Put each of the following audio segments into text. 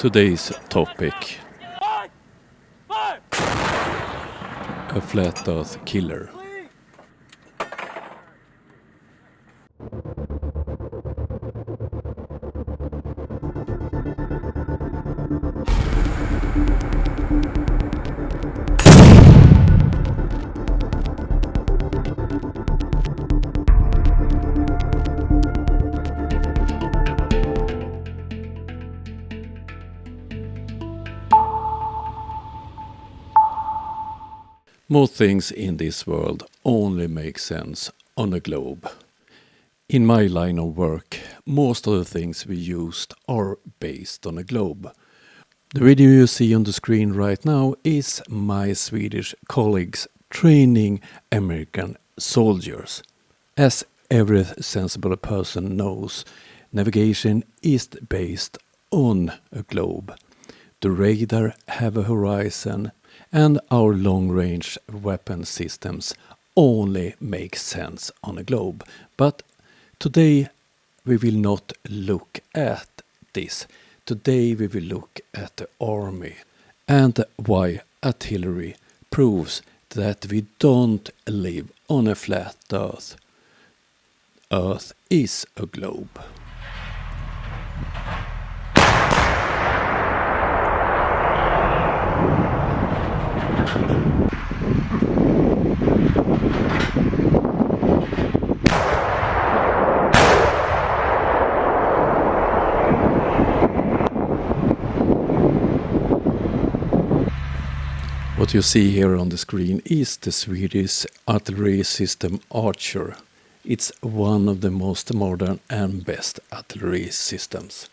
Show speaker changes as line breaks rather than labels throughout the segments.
Today's topic: a flat earth killer. Most things in this world only make sense on a globe. In my line of work, most of the things we used are based on a globe. The video you see on the screen right now is my Swedish colleagues training American soldiers. As every sensible person knows, navigation is based on a globe. The radar have a horizon, and our long-range weapon systems only make sense on a globe. But today we will not look at this. Today we will look at the army and why artillery proves that we don't live on a flat earth. Earth is a globe. What you see here on the screen is the Swedish artillery system Archer. It's one of the most modern and best artillery systems.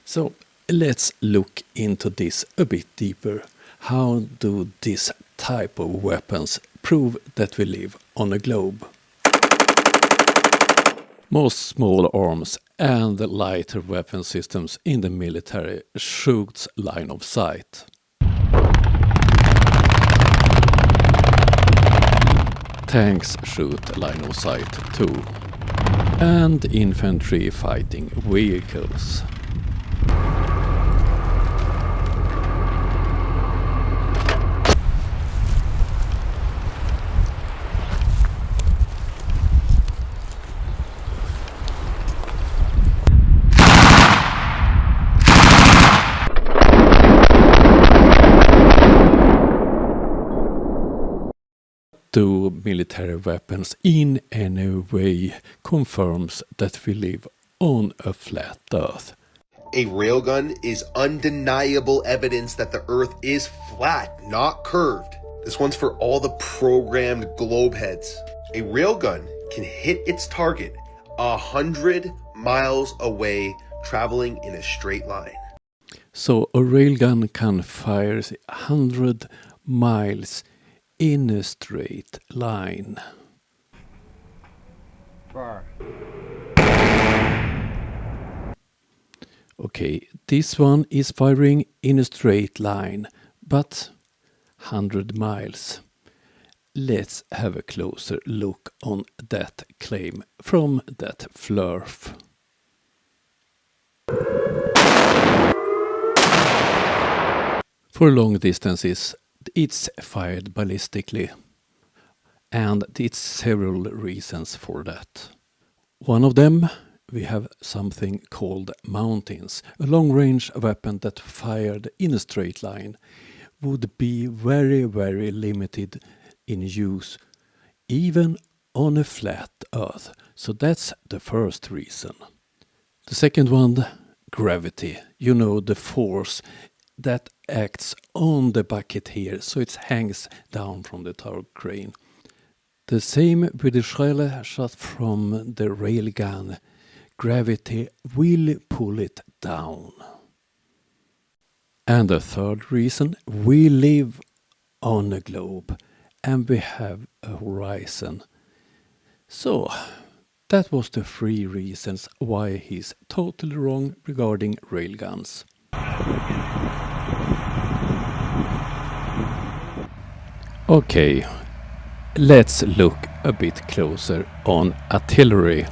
So let's look into this a bit deeper. How do this type of weapons prove that we live on a globe? Most small arms and lighter weapon systems in the military shoots line of sight. Tanks shoot line of sight too, and infantry fighting vehicles. Do military weapons in any way confirms that we live on a flat earth?
A railgun is undeniable evidence that the earth is flat, not curved. This one's for all the programmed globe heads. A railgun can hit its target 100 miles away, traveling in a straight line.
So a railgun can fire 100 miles in a straight line.
Far.
Okay, this one is firing in a straight line, but 100 miles. Let's have a closer look on that claim from that flurf. For long distances, it's fired ballistically, and it's several reasons for that. One of them, we have something called mountains. A long-range weapon that fired in a straight line would be very, very limited in use, even on a flat earth. So that's the first reason. The second one, gravity. You know, the force that acts on the bucket here, so it hangs down from the tower crane. The same with the shell shot from the railgun. Gravity will pull it down. And the third reason, we live on a globe and we have a horizon. So that was the 3 reasons why he's totally wrong regarding railguns. Okay, let's look a bit closer on artillery.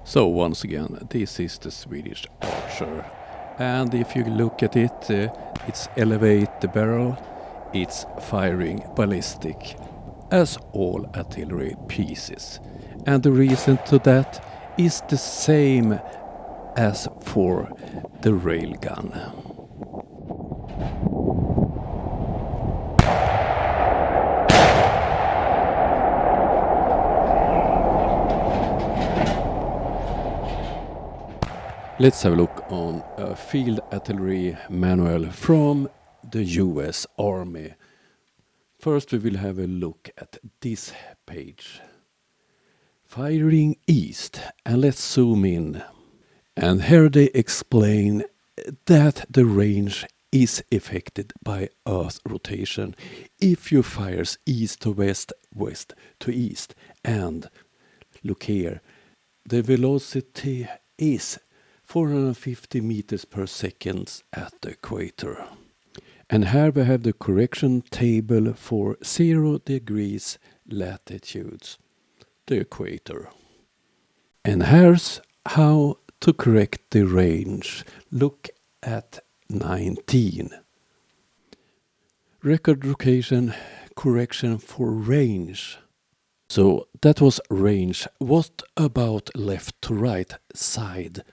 So once again, this is the Swedish Archer, and if you look at it, it's elevate the barrel, it's firing ballistic, as all artillery pieces. And the reason to that is the same as for the railgun. Let's have a look on a field artillery manual from the US Army. First we will have a look at this page. Firing east, and let's zoom in. And here they explain that the range is affected by Earth rotation if you fires east to west, west to east. And look here, the velocity is 450 meters per second at the equator. And here we have the correction table for 0 degrees latitudes, the equator. And here's how to correct the range. Look at 19. Record location correction for range. So that was range. What about left to right side?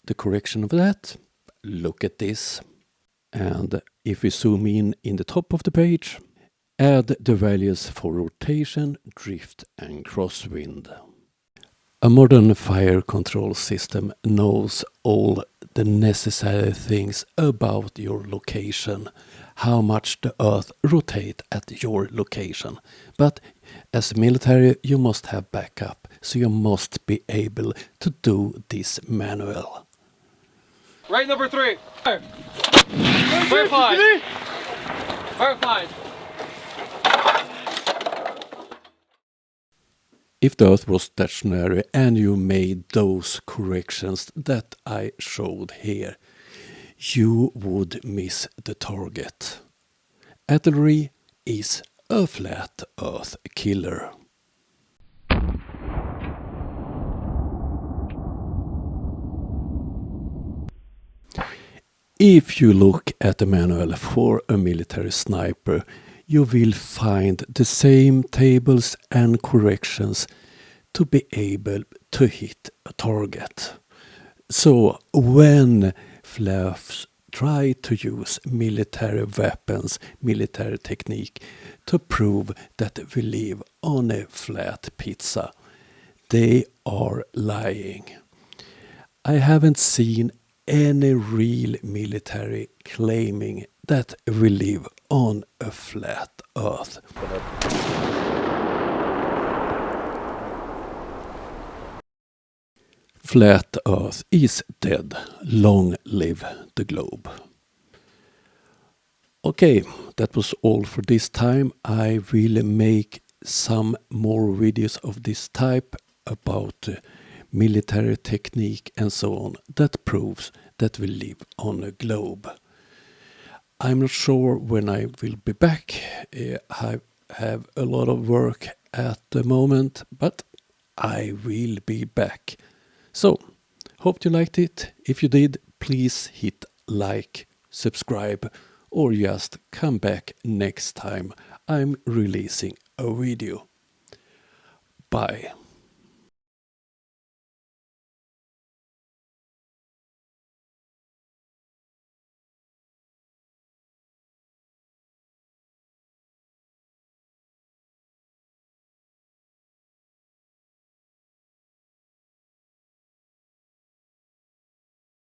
The correction of that, look at this. And if we zoom in the top of the page, add the values for rotation, drift and crosswind. A modern fire control system knows all the necessary things about your location, how much the earth rotates at your location. But as military you must have backup, so you must be able to do this manual.
Right number 3. Fire. Fire 5. Fire 5.
If the earth was stationary and you made those corrections that I showed here, you would miss the target. Artillery is a flat earth killer. If you look at the manual for a military sniper, you will find the same tables and corrections to be able to hit a target. So when fluffs try to use military weapons, military technique to prove that we live on a flat pizza, they are lying. I haven't seen any real military claiming that we live on a flat earth. Flat earth is dead. Long live the globe. Okay, that was all for this time. I will make some more videos of this type about military technique and so on that proves that we live on a globe. I'm not sure when I will be back. I have a lot of work at the moment, but I will be back. So, hope you liked it. If you did, please hit like, subscribe, or just come back next time I'm releasing a video. Bye.